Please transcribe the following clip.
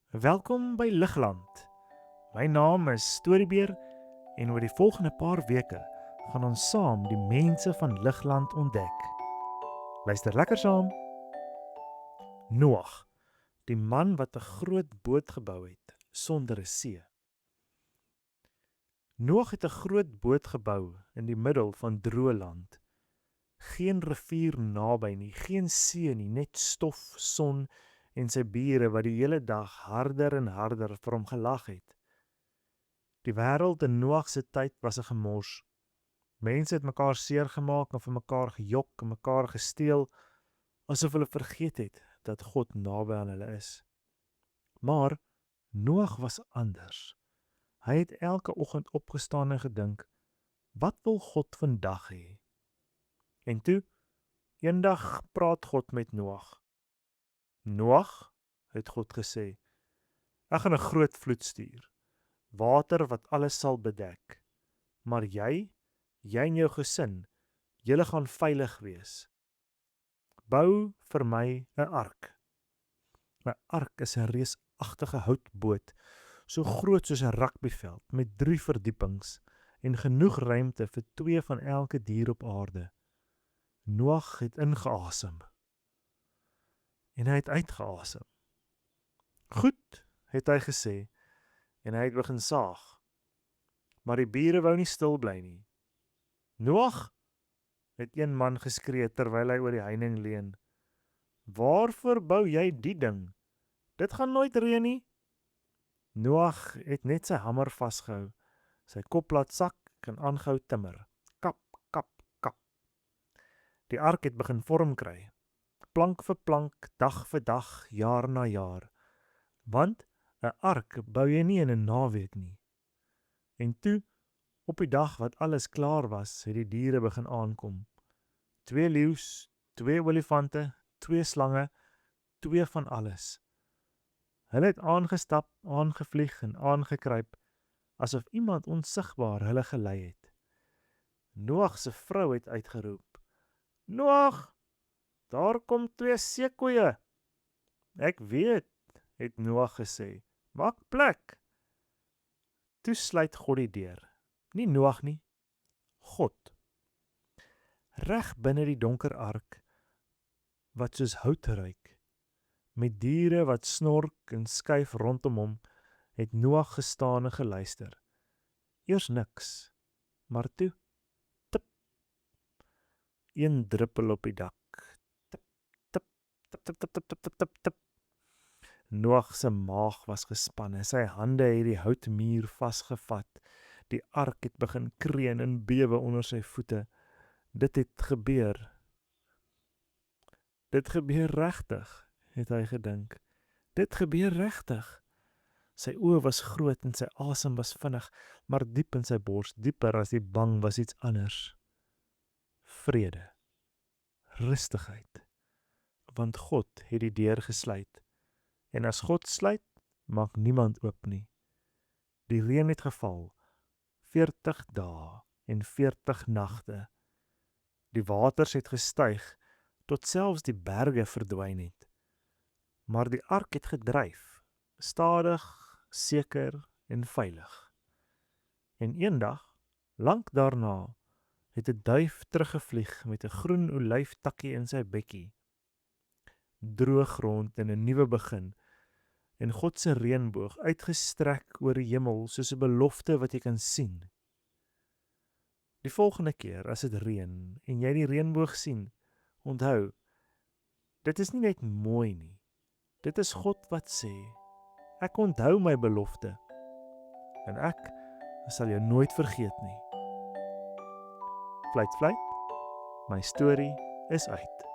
Welkom by Ligland. My naam is Storiebeer en oor die volgende paar weke gaan ons saam die mense van Ligland ontdek. Luister lekker saam. Noag, die man wat 'n groot boot gebou het sonder 'n see. Noag het 'n groot boot gebou in die middel van droë land. Geen rivier naby nie, geen see nie, net stof, son en sy bure wat die hele dag harder en harder vir hom gelag het. Die wêreld in Noag se tyd was 'n gemors. Mense het mekaar seer gemaak en vir mekaar gejok en mekaar gesteel, asof hulle vergeet het dat God naby aan hulle is. Maar Noag was anders. Hy het elke oggend opgestaan en gedink, wat wil God vandag hê? En toe, eendag praat God met Noag. Noag, het God gesê, ek gaan 'n groot vloed stuur, water wat alles sal bedek, maar jy en jou gesin, julle gaan veilig wees. Bou vir my 'n ark. 'n Ark is 'n reusagtige houtboot, so groot soos 'n rugbyveld, met 3 verdiepings en genoeg ruimte vir 2 van elke dier op aarde. Noag het ingeasem en hy het uitgeasem. Goed, het hy gesê, en hy het begin saag. Maar die bure wou nie stil bly nie. Noag, het een man geskree terwyl hy oor die heining leun. Waarvoor bou jy die ding? Dit gaan nooit reën nie. Noag het net sy hamer vasgehou, sy kop laat sak en aangehou timmer. Kap, kap, kap. Die ark het begin vorm kry. Plank vir plank, dag vir dag, jaar na jaar. Want 'n ark bou jy nie in 'n naweek nie. En toe, op die dag wat alles klaar was, het die diere begin aankom. 2 leeu's, 2 olifante, 2 slange, 2 van alles. Hulle het aangestap, aangevlieg en aangekruip, asof iemand onsigbaar hulle gelei het. Noag se vrou het uitgeroep, Noag, daar kom 2 seekoeie. Ek weet, het Noag gesê, maak plek. Toe sluit God die deur. Nie Noag nie, God. Reg binne die donker ark, wat soos hout ruik, met diere wat snork en skuif rondom hom, het Noag gestaan en geluister. Eers niks, maar toe, tip. 1 druppel op die dak. Tip, tip, tip, tip, tip, tip, tip, tip, tip, tip. Noag se maag was gespanne, sy hande het die houtmuur vasgevat. Die ark het begin kreun en bewe onder sy voete. Dit het gebeur. Dit gebeur regtig, het hy gedink. Dit gebeur regtig. Sy oë was groot en sy asem was vinnig, maar diep in sy bors, dieper as die bang, was iets anders. Vrede. Rustigheid. Want God het die deur gesluit. En as God sluit, maak niemand oop nie. Die reën het geval, 40 dae en 40 nagte. Die waters het gestyg, tot selfs die berge verdwyn het. Maar die ark het gedryf, stadig, seker en veilig. En eendag, lank daarna, het 'n duif teruggevlieg met 'n groen olyftakkie in sy bekkie. Droë grond en 'n nuwe begin, en God se reënboog uitgestrek oor die hemel soos 'n belofte wat jy kan sien. Die volgende keer as dit reën en jy die reënboog sien, onthou, dit is nie net mooi nie. Dit is God wat sê, ek onthou my belofte en ek sal jou nooit vergeet nie. Fluit, fluit, my storie is uit.